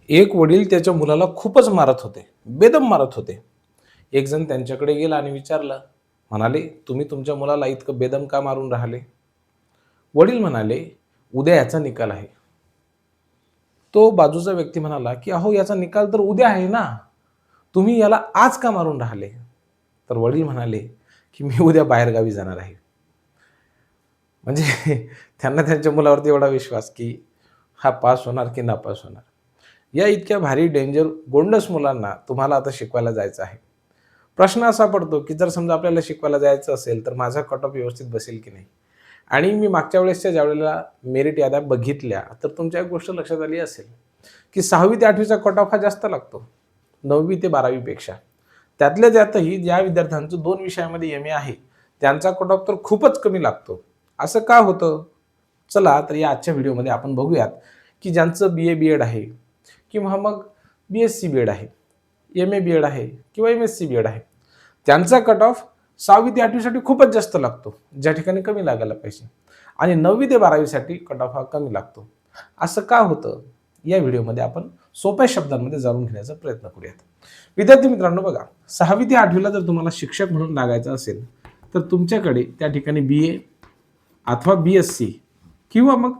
एक वडील त्याच्या मुलाला खूपच मारत होते, बेदम मारत होते. एक जण त्यांच्याकडे गेला आणि विचारलं, म्हणाले, "तुम्ही तुमच्या मुलाला इतकं बेदम का मारून राहिले?" वडील म्हणाले, "उद्या याचा निकाल आहे." तो बाजूचा व्यक्ती म्हणाला, की "अहो याचा निकाल तर उद्या आहे ना. तुम्ही याला आज का मारून राहिले?" तर वडील म्हणाले, की "मी उद्या बाहेरगावी जाणार आहे." म्हणजे त्यांना त्यांच्या मुलावरती एवढा विश्वास, की हा पास होणार की नापास होणार. या इतक्या भारी डेंजर गोंडस मुलांना तुम्हाला आता शिकवायला जायचं आहे. प्रश्न असा पडतो, की जर समजा आपल्याला शिकवायला जायचं असेल, तर माझा कट ऑफ व्यवस्थित बसेल की नाही? आणि मी मागच्या वेळेसच्या ज्यावेळेला मेरिट याद्या बघितल्या, तर तुमच्या एक गोष्ट लक्षात आली असेल, की 6वी ते 8वी चा कट ऑफ हा जास्त लागतो. 9वी ते 12वी पेक्षा. त्यातल्या त्यातही ज्या विद्यार्थ्यांचं 2 विषयामध्ये एम-ए आहे, त्यांचा कट ऑफ तर खूपच कमी लागतो. असं का होतं? चला तर या आजच्या व्हिडिओमध्ये आपण बघूयात, की ज्यांचं बी-ए, बी-एड आहे किंवा मग बी-एससी बी-एड आहे, एम-ए बी-एड आहे किंवा एम-एससी बी-एड आहे. त्यांचा कट ऑफ 6वी ते 8वी साठी खूपच जास्त लागतो, ज्या ठिकाणी कमी लागायला पाहिजे. आणि 9वी ते 12वी साठी कट ऑफ हा कमी लागतो. असं का होतं? या व्हिडिओमध्ये आपण सोप्या शब्दांमध्ये जाणून घेण्याचा प्रयत्न करूयात. विद्यार्थी मित्रांनो बघा, 6वी ते 8वी जर तुम्हाला शिक्षक म्हणून लागायचं असेल, तर तुमच्याकडे त्या ठिकाणी बी-ए अथवा बी-एससी किंवा मग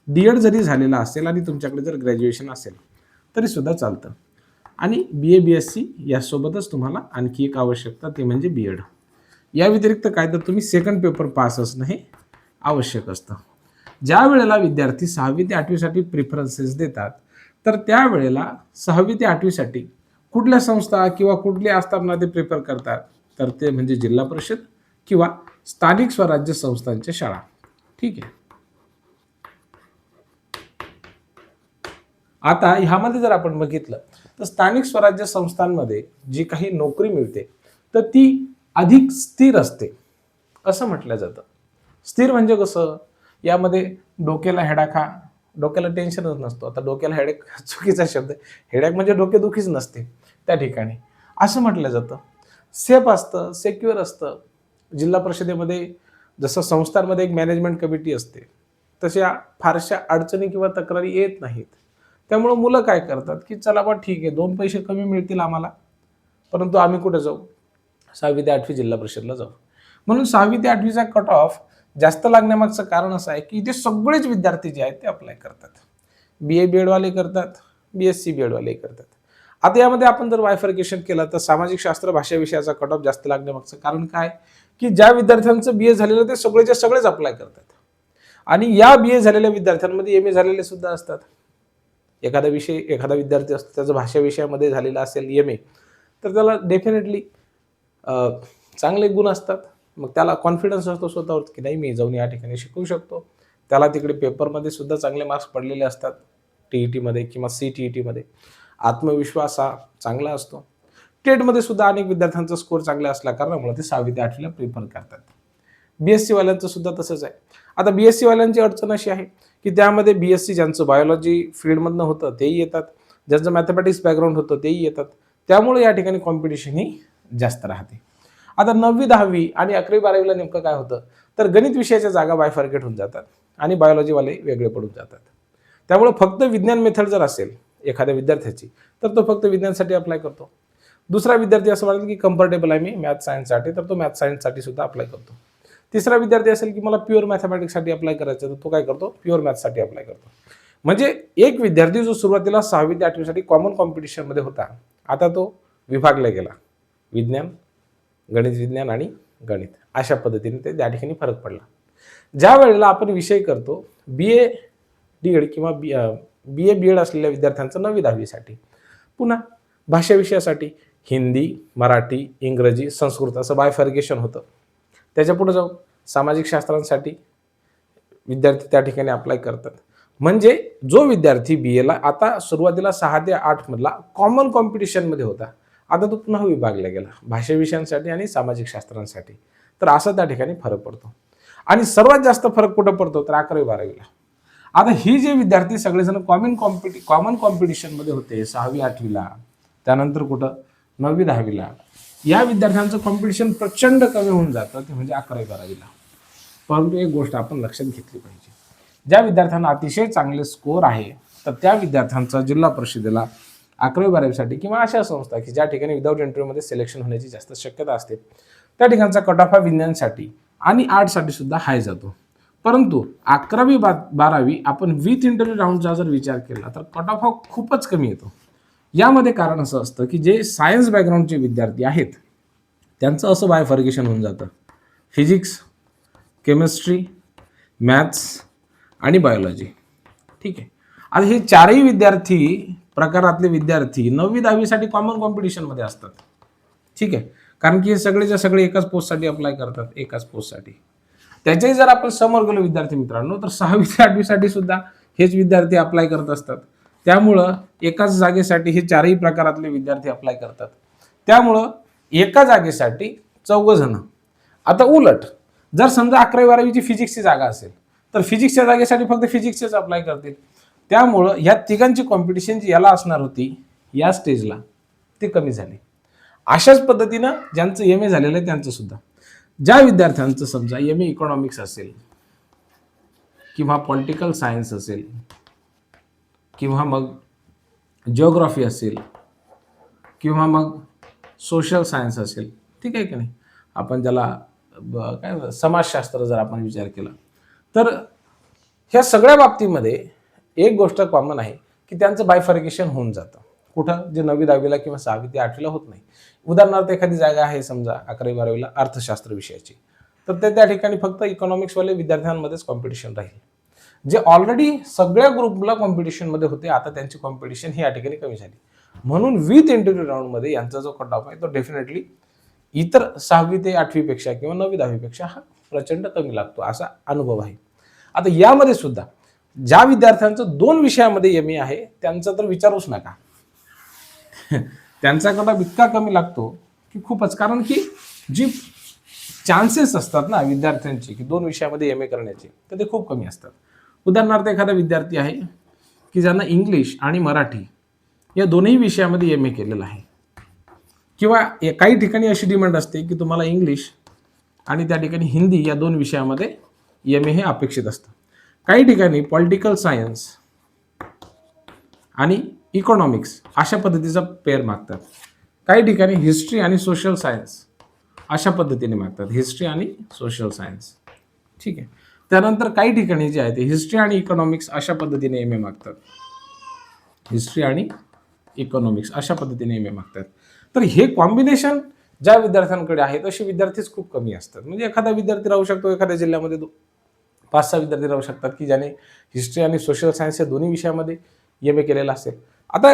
डी-एड जरी झालेला असेल आणि तुमच्याकडे जर ग्रॅज्युएशन असेल, तरी सुद्धा चालतं. आणि बी-ए, बी-एससी यासोबतच तुम्हाला आणखी एक आवश्यकता ते म्हणजे बी-एड. या व्यतिरिक्त काय तर तुम्ही सेकंड पेपर पास असणं हे आवश्यक असतं. ज्या वेळेला विद्यार्थी 6वी ते 8वी साठी प्रिफरन्सेस देतात, तर त्यावेळेला 6वी ते 8वी साठी कुठल्या संस्था किंवा कुठल्या आस्थापना ते प्रिफर करतात, तर ते म्हणजे जिल्हा परिषद किंवा स्थानिक स्वराज्य संस्थांच्या शाळा. ठीक आहे. आता ह्यामध्ये जर आपण बघितलं, तर स्थानिक स्वराज्य संस्थांमध्ये जी काही नोकरी मिळते, तर ती अधिक स्थिर असते, असं म्हटलं जातं. स्थिर म्हणजे कसं? यामध्ये डोक्याला हेडाखा, डोक्याला टेन्शनच नसतो. आता डोक्याला हेडेक चुकीचा शब्द आहे. हेडेक म्हणजे डोकेदुखीच नसते त्या ठिकाणी, असं म्हटलं जातं. सेफ असतं, सिक्युअर असतं. जिल्हा परिषदेमध्ये जसं संस्थांमध्ये एक मॅनेजमेंट कमिटी असते, तशा फारशा अडचणी किंवा तक्रारी येत नाहीत. त्यामुळं मुलं काय करतात, की चला बा ठीक आहे, 2 पैसे कमी मिळतील आम्हाला, परंतु आम्ही कुठे जाऊ? 6वी ते 8वी जिल्हा परिषदला जाऊ. म्हणून 6वी ते 8वीचा कट ऑफ जास्त लागण्यामागचं कारण असं आहे, की इथे सगळेच विद्यार्थी जे आहेत ते अप्लाय करतात. बी-ए, बी-एड वाले करतात, बी-एससी बी-एड वाले करतात. आता यामध्ये आपण जर बायफर्केशन केलं, तर सामाजिक शास्त्र भाषा विषयाचा कट ऑफ जास्त लागण्यामागचं कारण काय? की ज्या विद्यार्थ्यांचं बी-ए झालेलं ते सगळेच्या सगळेच अप्लाय करतात. आणि या बी-ए झालेल्या विद्यार्थ्यांमध्ये एम-ए झालेले सुद्धा असतात. एखादा विद्यार्थी असतो, त्याचा भाषा विषयामध्ये झालेला असेल एम-ए, तर त्याला डेफिनेटली चांगले गुण असतात. मग त्याला कॉन्फिडन्स असतो स्वतःवर, की नाही मी जाऊन या ठिकाणी शिकू शकतो. त्याला तिकडे पेपरमध्ये सुद्धा चांगले मार्क्स पडलेले असतात, टी-ई-टीमध्ये किंवा सी-टी-ई-टीमध्ये. आत्मविश्वास हा चांगला असतो. टेटमध्ये सुद्धा अनेक विद्यार्थ्यांचा स्कोर चांगला असल्या कारणामुळे ते 6वी ते 8वीला प्रिफर करतात. बी-एससी वाल्यांचं सुद्धा तसंच आहे. आता बी-एससी वाल्यांची अडचण अशी आहे, की त्यामध्ये बी-एससी ज्यांचं बायोलॉजी फील्डमधनं होतं तेही येतात, ज्यांचं मॅथमॅटिक्स बॅकग्राऊंड होतं तेही येतात. त्यामुळे या ठिकाणी कॉम्पिटिशन ही जास्त राहते. आता 9वी, 10वी आणि 11वी, 12वीला नेमकं काय होतं, तर गणित विषयाच्या जागा बायफर्केट होऊन जातात आणि बायोलॉजीवाले वेगळे पडून जातात. त्यामुळे फक्त विज्ञान मेथड जर असेल एखाद्या विद्यार्थ्याची, तर तो फक्त विज्ञानसाठी अप्लाय करतो. दुसरा विद्यार्थी असं म्हणेल, की कम्फर्टेबल आहे मी मॅथ सायन्ससाठी, तर तो मॅथ सायन्ससाठी सुद्धा अप्लाय करतो. तिसरा विद्यार्थी असेल, की मला प्युअर मॅथमॅटिक्ससाठी अप्लाय करायचं, तर तो काय करतो? प्युअर मॅथ्ससाठी अप्लाय करतो. म्हणजे एक विद्यार्थी जो सुरुवातीला 6वी ते 8वी साठी कॉमन कॉम्पिटिशनमध्ये होता, आता तो विभागला गेला. विज्ञान, गणित विज्ञान आणि गणित अशा पद्धतीने ते त्या ठिकाणी फरक पडला. ज्या वेळेला आपण विषय करतो बी-ए, डी-एड किंवा बी-ए, बी-एड असलेल्या विद्यार्थ्यांचं 9वी 10वी साठी, पुन्हा भाषा विषयासाठी हिंदी, मराठी, इंग्रजी, संस्कृत असं बायफर्गेशन होतं. त्याच्या पुढे जाऊन सामाजिक शास्त्रांसाठी विद्यार्थी त्या ठिकाणी अप्लाय करतात. म्हणजे जो विद्यार्थी बी-एला आता सुरुवातीला 6 ते 8 मधला कॉमन कॉम्पिटिशनमध्ये होता, आता तो पुन्हा विभागला गेला भाषा विषयांसाठी आणि सामाजिक शास्त्रांसाठी. तर असा त्या ठिकाणी फरक पडतो. आणि सर्वात जास्त फरक कुठं पडतो तर 11वी 12वीला. आता ही जे विद्यार्थी सगळेजण कॉमन कॉम्पिटिशनमध्ये होते 6वी 8वीला, त्यानंतर कुठं 9वी 10वीला, या विद्यार्थ्यांचं कॉम्पिटिशन प्रचंड कमी होऊन जातं, ते म्हणजे 11वी 12वीला. परंतु एक गोष्ट आपण लक्षात घेतली पाहिजे, ज्या विद्यार्थ्यांना अतिशय चांगले स्कोर आहे तर त्या विद्यार्थ्यांचा जिल्हा परिषदेला 11वी-12वीसाठी किंवा अशा संस्था की ज्या ठिकाणी विदाऊट इंटरव्ह्यूमध्ये सिलेक्शन होण्याची जास्त शक्यता असते त्या ठिकाणचा कट ऑफ हा विज्ञानसाठी आणि आर्ट्ससाठी सुद्धा हाय जातो. परंतु 11वी-12वी आपण विथ इंटरव्ह्यू राऊंडचा जर विचार केला तर कट ऑफ हा खूपच कमी येतो. यामध्ये कारण असं असतं की जे सायन्स बॅकग्राऊंडचे विद्यार्थी आहेत त्यांचं असं बायफर्गेशन होऊन जातं. फिजिक्स, केमिस्ट्री, मॅथ्स आणि बायोलॉजी. ठीक आहे. आता हे चारही प्रकारातले विद्यार्थी 9वी-10वीसाठी कॉमन कॉम्पिटिशनमध्ये असतात. ठीक आहे. कारण की हे सगळेच्या सगळे एकाच पोस्टसाठी अप्लाय करतात, एकाच पोस्टसाठी. त्याच्याही जर आपण समोर गेलो विद्यार्थी मित्रांनो तर 6वी ते 8वीसाठी सुद्धा हेच विद्यार्थी अप्लाय करत असतात. त्यामुळं एकाच जागेसाठी हे चारही प्रकारातले विद्यार्थी अप्लाय करतात. त्यामुळं एका जागेसाठी 4 जण. आता उलट जर समजा 11वी-12वीची फिजिक्सची जागा असेल तर फिजिक्सच्या जागेसाठी फक्त फिजिक्सचेच अप्लाय करतील. त्यामुळं ह्या तिघांची कॉम्पिटिशन जी याला असणार होती या स्टेजला ती कमी झाली. अशाच पद्धतीनं ज्यांचं एम ए झालेलं आहे त्यांचं सुद्धा, ज्या विद्यार्थ्यांचं समजा एम ए इकॉनॉमिक्स असेल किंवा पॉलिटिकल सायन्स असेल किंवा मग जिओग्राफी असेल किंवा मग सोशल सायन्स असेल, ठीक आहे की नाही, आपण ज्याला काय समाजशास्त्र जर आपण विचार केला तर ह्या सगळ्या बाबतीमध्ये एक गोष्ट कॉमन आहे की त्यांचं बायफर्गेशन होऊन जातं. कुठं? जे 9वी-10वीला किंवा 6वी ते 8वीला होत नाही. उदाहरणार्थ एखादी जागा आहे समजा 11वी-12वीला अर्थशास्त्र विषयाची, तर त्या ठिकाणी फक्त इकॉनॉमिक्सवाले विद्यार्थ्यांमध्येच कॉम्पिटिशन राहील. जे ऑलरेडी सगळ्या ग्रुपला कॉम्पिटिशनमध्ये होते आता त्यांची कॉम्पिटिशन ही या ठिकाणी कमी झाली. म्हणून विथ इंटरव्ह्यू राऊंडमध्ये यांचा जो कट ऑफ आहे तो डेफिनेटली इतर 6वी ते 8वी पेक्षा किंवा 9वी-10वी पेक्षा हा प्रचंड कमी लागतो असा अनुभव आहे. आता यामध्ये सुद्धा ज्या विद्यार्थ्यांचं 2 विषयामध्ये एम ए आहे त्यांचा तर विचारूच नका. त्यांचा कट ऑफ इतका कमी लागतो की खूपच. कारण की जी चान्सेस असतात ना विद्यार्थ्यांची की 2 विषयामध्ये एम ए करण्याचे तर ते खूप कमी असतात. उदाहरणार्थ एखादा विद्यार्थी आहे की ज्यांना इंग्लिश आणि मराठी या दोन्ही विषयामध्ये एम ए केलेलं आहे किंवा काही ठिकाणी अशी डिमांड असते की तुम्हाला इंग्लिश आणि त्या ठिकाणी हिंदी या 2 विषयामध्ये एम ए हे अपेक्षित असतं. काही ठिकाणी पॉलिटिकल सायन्स आणि इकॉनॉमिक्स अशा पद्धतीचा पेअर मागतात. काही ठिकाणी हिस्ट्री आणि सोशल सायन्स अशा पद्धतीने मागतात, हिस्ट्री आणि सोशल सायन्स. ठीक आहे. त्यानंतर काही ठिकाणी जे आहे ते हिस्ट्री आणि इकॉनॉमिक्स अशा पद्धतीने एम ए मागतात, हिस्ट्री आणि इकॉनॉमिक्स अशा पद्धतीने एम ए मागतात. तर हे कॉम्बिनेशन ज्या विद्यार्थ्यांकडे आहे तसे विद्यार्थीच खूप कमी असतात. म्हणजे एखादा विद्यार्थी राहू शकतो एखाद्या जिल्ह्यामध्ये 5-6 विद्यार्थी राहू शकतात की ज्याने हिस्ट्री आणि सोशल सायन्स या दोन्ही विषयामध्ये एम ए केलेला असेल. आता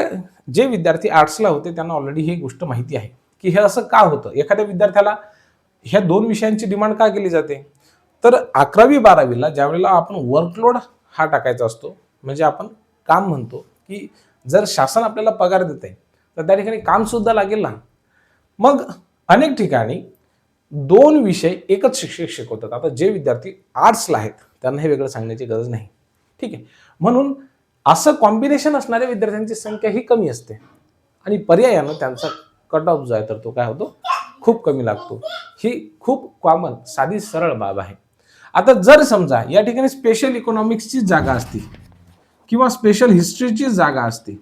जे विद्यार्थी आर्ट्सला होते त्यांना ऑलरेडी ही गोष्ट माहिती आहे की हे असं का होतं. एखाद्या विद्यार्थ्याला ह्या 2 विषयांची डिमांड का केली जाते तर 11वी-12वीला ज्यावेळेला आपण वर्कलोड हा टाकायचा असतो, म्हणजे आपण काम म्हणतो की जर शासन आपल्याला पगार देते तर त्या ठिकाणी काम सुद्धा लागेल ना. मग अनेक ठिकाणी 2 विषय एकच शिक्षक शिकवतात. आता जे विद्यार्थी आर्ट्सला आहेत त्यांना हे वेगळं सांगण्याची गरज नाही. ठीक आहे. म्हणून असं कॉम्बिनेशन असणाऱ्या विद्यार्थ्यांची संख्या ही कमी असते आणि पर्यायानं त्यांचा कट ऑफ जो आहे तर तो काय होतो खूप कमी लागतो. ही खूप कॉमन साधी सरळ बाब आहे. आता जर समजा या ठिकाणी स्पेशल इकॉनॉमिक्सची जागा असती किंवा स्पेशल हिस्ट्रीची जागा असती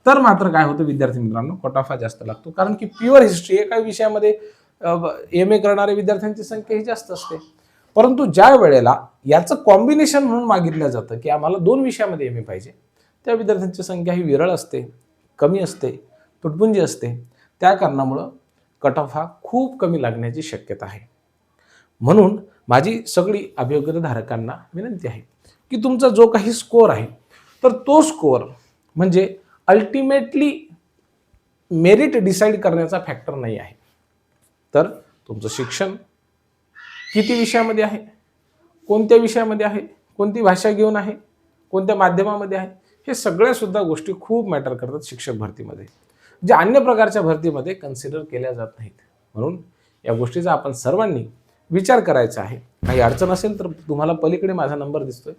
तर मात्र काय होतं विद्यार्थी मित्रांनो कट ऑफ हा जास्त लागतो. कारण की प्युअर हिस्ट्री एका विषयामध्ये एम ए करणाऱ्या विद्यार्थ्यांची संख्या ही जास्त असते. परंतु ज्या वेळेला याचं कॉम्बिनेशन म्हणून मागितलं जातं की आम्हाला 2 विषयामध्ये एम ए पाहिजे त्या विद्यार्थ्यांची संख्या ही विरळ असते, कमी असते, तुटपुंजी असते. त्या कारणामुळं कट ऑफ हा खूप कमी लागण्याची शक्यता आहे. म्हणून माझी सगळी अभियोग्यताधारकांना विनंती आहे की तुमचा जो काही स्कोअर आहे तर तो स्कोअर म्हणजे अल्टिमेटली मेरिट डिसाईड करण्याचा फॅक्टर नाही आहे. तर तुमचं शिक्षण किती विषयामध्ये आहे, कोणत्या विषयामध्ये आहे, कोणती भाषा घेऊन आहे, कोणत्या माध्यमामध्ये आहे, हे सगळ्या सुद्धा गोष्टी खूप मॅटर करतात शिक्षक भरतीमध्ये, जे अन्य प्रकारच्या भरतीमध्ये कन्सिडर केल्या जात नाहीत. म्हणून या गोष्टीचा आपण सर्वांनी विचार करायचा आहे. काही अडचण असेल तर तुम्हाला पलीकडे माझा नंबर दिसतोय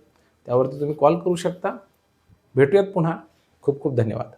त्यावरती तुम्ही कॉल करू शकता. भेटूयात पुन्हा. खूप खूप धन्यवाद.